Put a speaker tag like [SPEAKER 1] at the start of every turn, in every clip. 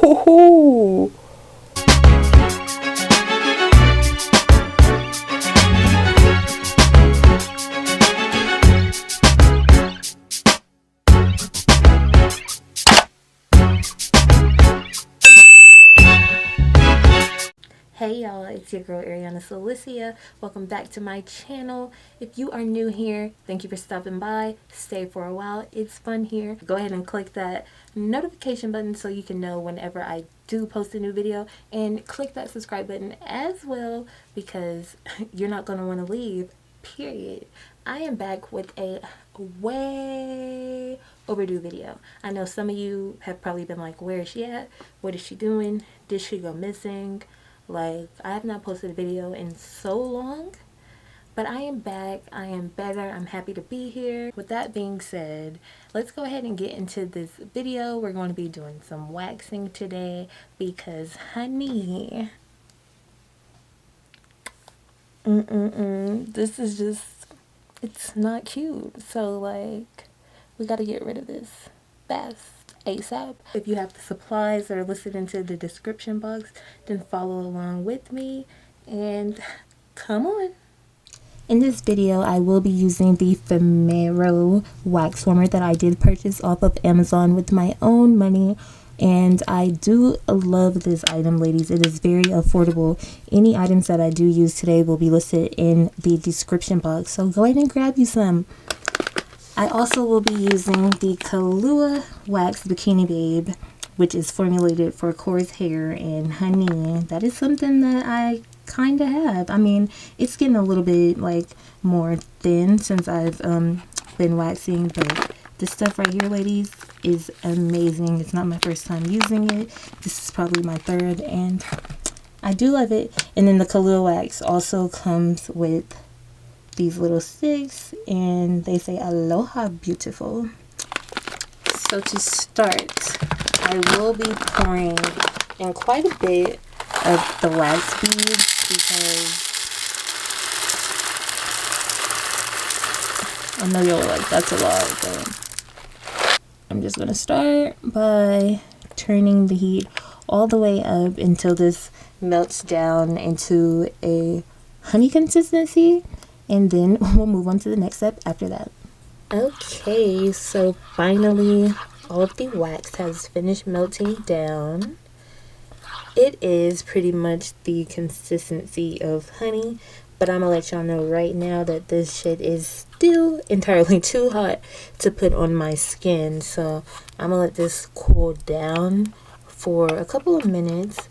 [SPEAKER 1] Ooh. Hey y'all, it's your girl Eriana Celissia. Welcome back to my channel. If you are new here, thank you for stopping by. Stay for a while. It's fun here. Go ahead and click that notification button so you can know whenever I do post a new video, and click that subscribe button as well because you're not going to want to leave, period. I am back with a way overdue video. I know some of you have probably been like, where is she at? What is she doing? Did she go missing? Like, I have not posted a video in so long, but I am back. I am better. I'm happy to be here. With that being said, let's go ahead and get into this video. We're going to be doing some waxing today because, honey, this is just, it's not cute. So, like, we got to get rid of this fast. ASAP. If you have the supplies that are listed into the description box, then follow along with me and come on. In this video, I will be using the Femero wax warmer that I did purchase off of Amazon with my own money. And I do love this item, ladies. It is very affordable. Any items that I do use today will be listed in the description box. So go ahead and grab you some. I also will be using the Kahlua Wax Bikini Babe, which is formulated for coarse hair, and honey, that is something that I kind of have. I mean, it's getting a little bit like more thin since I've been waxing, but this stuff right here, ladies, is amazing. It's not my first time using it. This is probably my third, and I do love it. And then the Kahlua Wax also comes with these little sticks, and they say aloha beautiful. So to start, I will be pouring in quite a bit of the wax beads because I know you're like, that's a lot, but I'm just gonna start by turning the heat all the way up until this melts down into a honey consistency. And then we'll move on to the next step after that. Okay, so finally all of the wax has finished melting down. It is pretty much the consistency of honey, but I'm gonna let y'all know right now that this shit is still entirely too hot to put on my skin. So I'm gonna let this cool down for a couple of minutes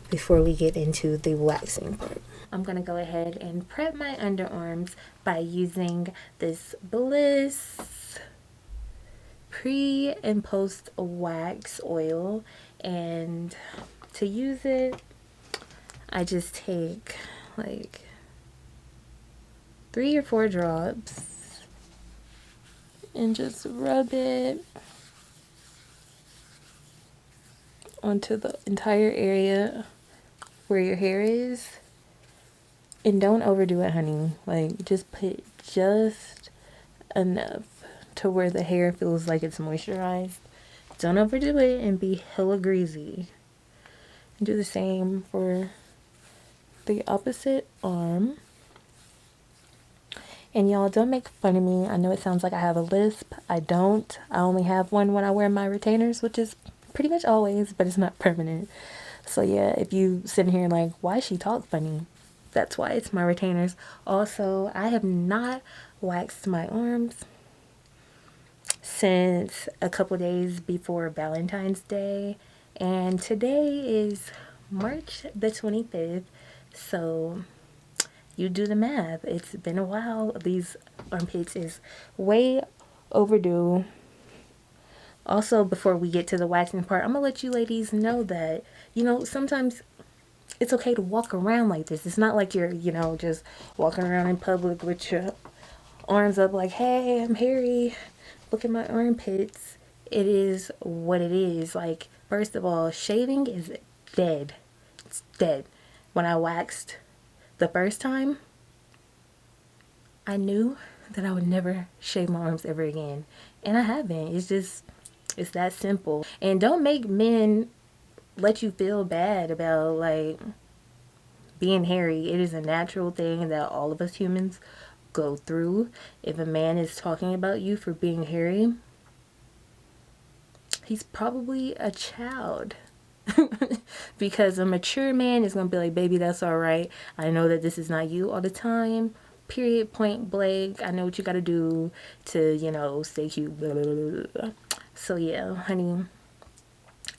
[SPEAKER 1] before we get into the waxing part. I'm going to go ahead and prep my underarms by using this Bliss pre and post wax oil. And to use it, I just take like 3 or 4 drops and just rub it onto the entire area where your hair is. And don't overdo it, honey. Like, just put just enough to where the hair feels like it's moisturized. Don't overdo it and be hella greasy. Do the same for the opposite arm. And y'all, don't make fun of me. I know it sounds like I have a lisp. I don't. I only have one when I wear my retainers, which is pretty much always, but it's not permanent. So yeah, if you sitting here like, why she talk funny? That's why, it's my retainers. Also, I have not waxed my arms since a couple days before Valentine's Day. And today is March the 25th. So you do the math. It's been a while. These armpits is way overdue. Also, before we get to the waxing part, I'm going to let you ladies know that, you know, sometimes it's okay to walk around like this. It's not like you're, you know, just walking around in public with your arms up like, hey, I'm hairy. Look at my armpits. It is what it is. Like, first of all, shaving is dead. It's dead. When I waxed the first time, I knew that I would never shave my arms ever again. And I haven't. It's just, It's that simple. And don't make men let you feel bad about like being hairy. It is a natural thing that all of us humans go through. If a man is talking about you for being hairy, he's probably a child. Because a mature man is going to be like, baby, that's all right. I know that this is not you all the time. Period, point blank. I know what you got to do to, you know, stay cute. Blah, blah, blah, blah. So, yeah, honey.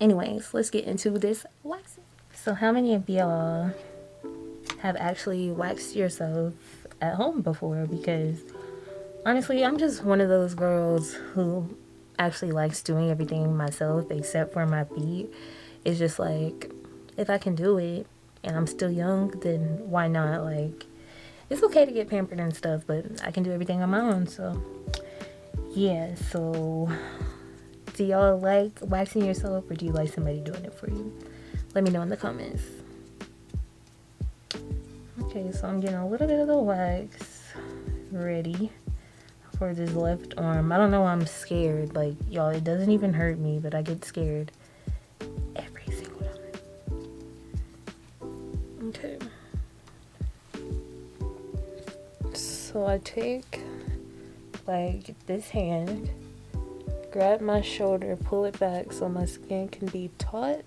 [SPEAKER 1] Anyways, let's get into this waxing. So, how many of y'all have actually waxed yourself at home before? Because honestly, I'm just one of those girls who actually likes doing everything myself except for my feet. It's just like, if I can do it and I'm still young, then why not? Like, it's okay to get pampered and stuff, but I can do everything on my own. So yeah, so do y'all like waxing yourself, or do you like somebody doing it for you? Let me know in the comments. Okay, so I'm getting a little bit of the wax ready for this left arm. I don't know why I'm scared. Like, y'all, it doesn't even hurt me, but I get scared every single time. Okay. So I take like this hand, grab my shoulder, pull it back so my skin can be taut.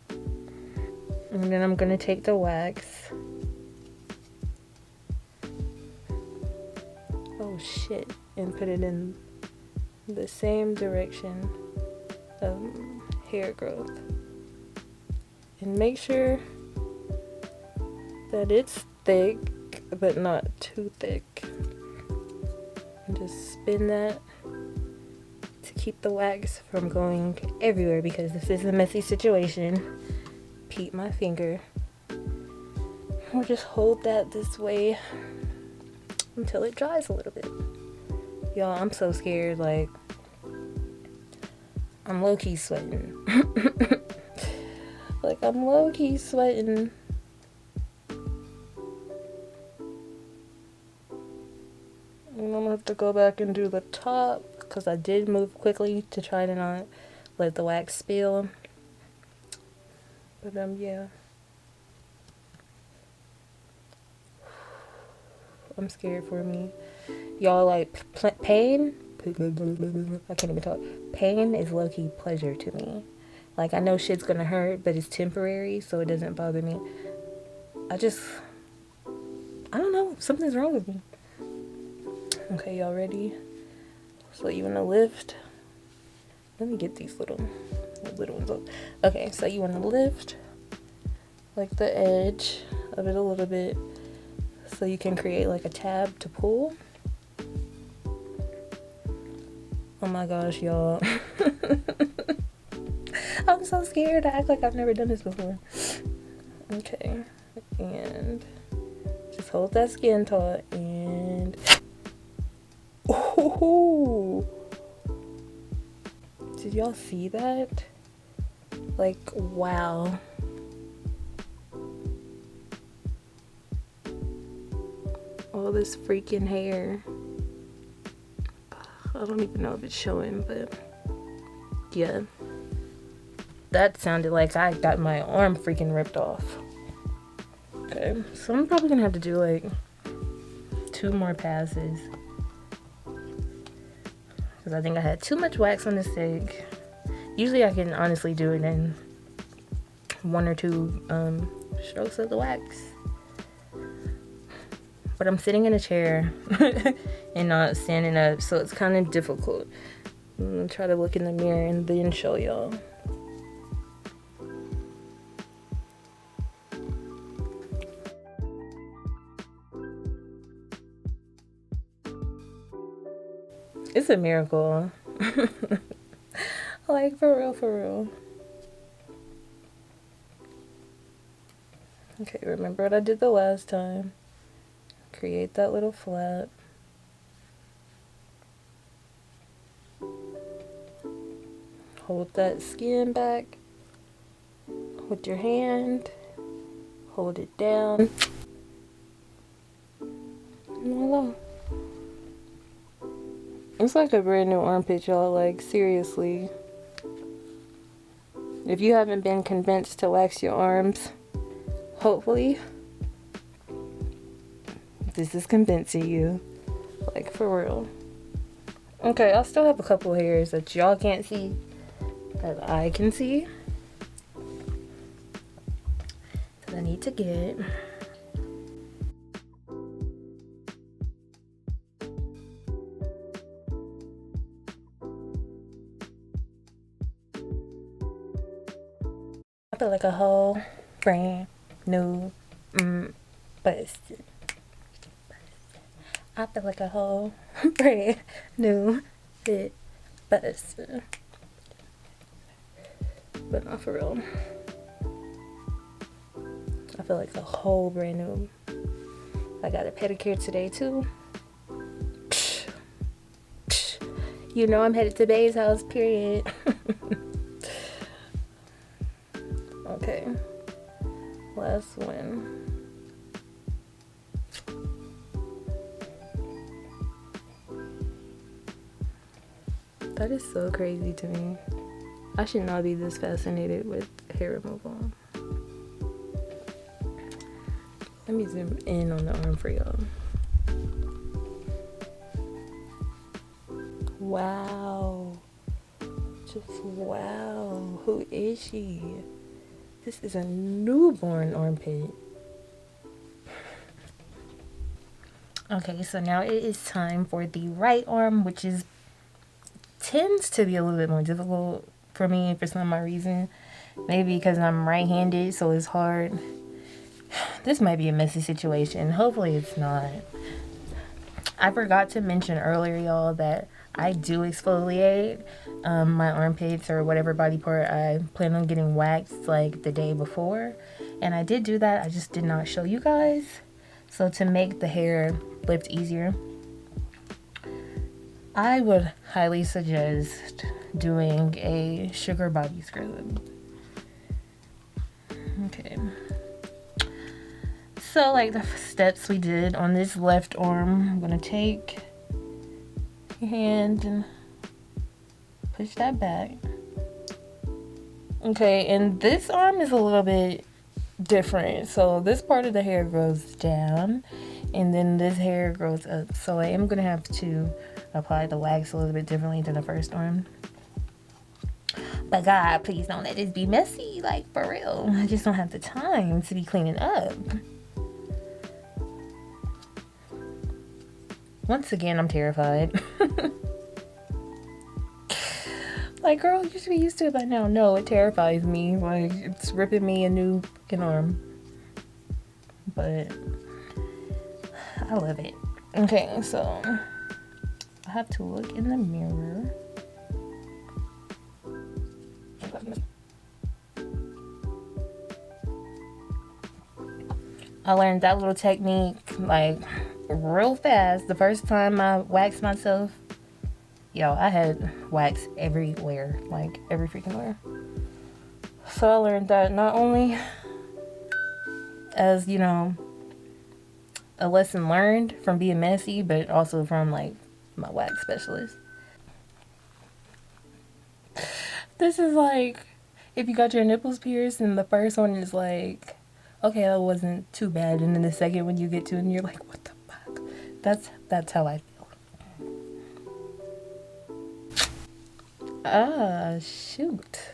[SPEAKER 1] And then I'm gonna take the wax. Oh shit. And put it in the same direction of hair growth. And make sure that it's thick, but not too thick. And just spin that to keep the wax from going everywhere, because this is a messy situation. Peep my finger. Or just hold that this way until it dries a little bit. Y'all, I'm so scared. Like, I'm low-key sweating. Like, I'm low-key sweating. And I'm gonna have to go back and do the top, because I did move quickly to try to not let the wax spill. But yeah. I'm scared for me. Y'all, like, pain? I can't even talk. Pain is low-key pleasure to me. Like, I know shit's gonna hurt, but it's temporary, so it doesn't bother me. I don't know. Something's wrong with me. Okay, y'all ready? So you wanna lift? Let me get these little ones up. Okay, so you wanna lift like the edge of it a little bit, so you can create like a tab to pull. Oh my gosh, y'all. I'm so scared. I act like I've never done this before. Okay, and just hold that skin taut and ooh. Did y'all see that? Like, wow. All this freaking hair. I don't even know if it's showing, but yeah. That sounded like I got my arm freaking ripped off. Okay, so I'm probably gonna have to do like 2 more passes, because I think I had too much wax on the stick. Usually I can honestly do it in 1 or 2 strokes of the wax. But I'm sitting in a chair and not standing up, so it's kind of difficult. I'm gonna try to look in the mirror and then show y'all. It's a miracle. Like, for real, for real. Okay, remember what I did the last time. Create that little flap. Hold that skin back with your hand. Hold it down. Voila. It's like a brand new armpit, y'all. Like, seriously. If you haven't been convinced to wax your arms, hopefully this is convincing you. Like, for real. Okay, I still have a couple hairs that y'all can't see that I can see. That I need to get. I feel like a whole brand new person. I feel like a whole brand new fit person. But not for real. I feel like a whole brand new. I got a pedicure today too. You know I'm headed to Bae's house, period. Okay. Last one. That is so crazy to me. I should not be this fascinated with hair removal. Let me zoom in on the arm for y'all. Wow. Just wow. Who is she? This is a newborn armpit. Okay, so now it is time for the right arm, which tends to be a little bit more difficult for me for some reason. Maybe because I'm right-handed, so it's hard. This might be a messy situation. Hopefully it's not. I forgot to mention earlier, y'all, that I do exfoliate my armpits or whatever body part I plan on getting waxed like the day before. And I did do that. I just did not show you guys. So to make the hair lift easier, I would highly suggest doing a sugar body scrub. Okay. So like the steps we did on this left arm, I'm gonna take your hand and push that back. Okay, and this arm is a little bit different. So this part of the hair grows down and then this hair grows up. So I am gonna have to apply the wax a little bit differently than the first arm. But God, please don't let this be messy, like for real. I just don't have the time to be cleaning up. Once again, I'm terrified. Like, girl, you should be used to it by now. No, it terrifies me. Like, it's ripping me a new fucking arm. But I love it. Okay, so I have to look in the mirror. I learned that little technique like real fast the first time I waxed myself. Yo, I had wax everywhere, like every freaking where. So I learned that not only as, you know, a lesson learned from being messy, but also from like my wax specialist. This is like if you got your nipples pierced and the first one is like, okay, that wasn't too bad, and then the second one you get to and you're like, what the fuck? That's how I feel. Ah, shoot.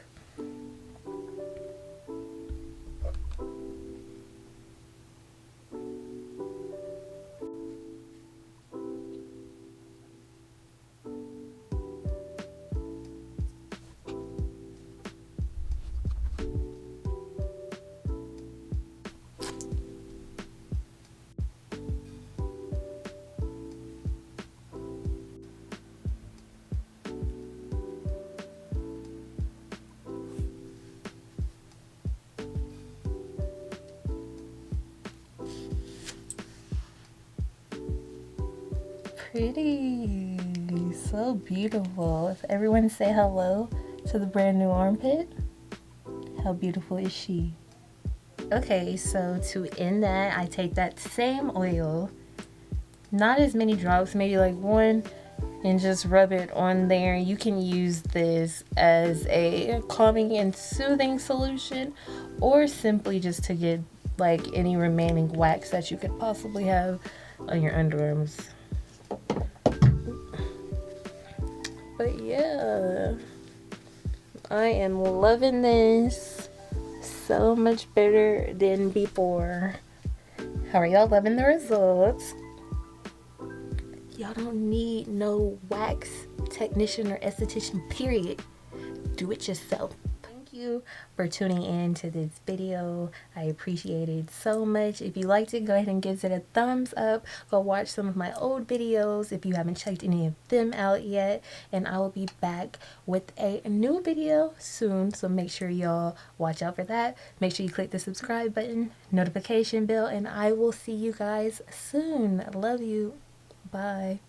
[SPEAKER 1] Pretty, so beautiful. If everyone say hello to the brand new armpit, how beautiful is she? Okay, so to end that, I take that same oil, not as many drops, maybe like one, and just rub it on there. You can use this as a calming and soothing solution, or simply just to get like any remaining wax that you could possibly have on your underarms. But yeah, I am loving this so much better than before. How are y'all loving the results? Y'all don't need no wax technician or esthetician, period. Do it yourself. Thank you for tuning in to this video. I appreciate it so much. If you liked it, go ahead and give it a thumbs up. Go watch some of my old videos if you haven't checked any of them out yet. And I will be back with a new video soon, so make sure y'all watch out for that. Make sure you click the subscribe button, notification bell, and I will see you guys soon. I love you. Bye.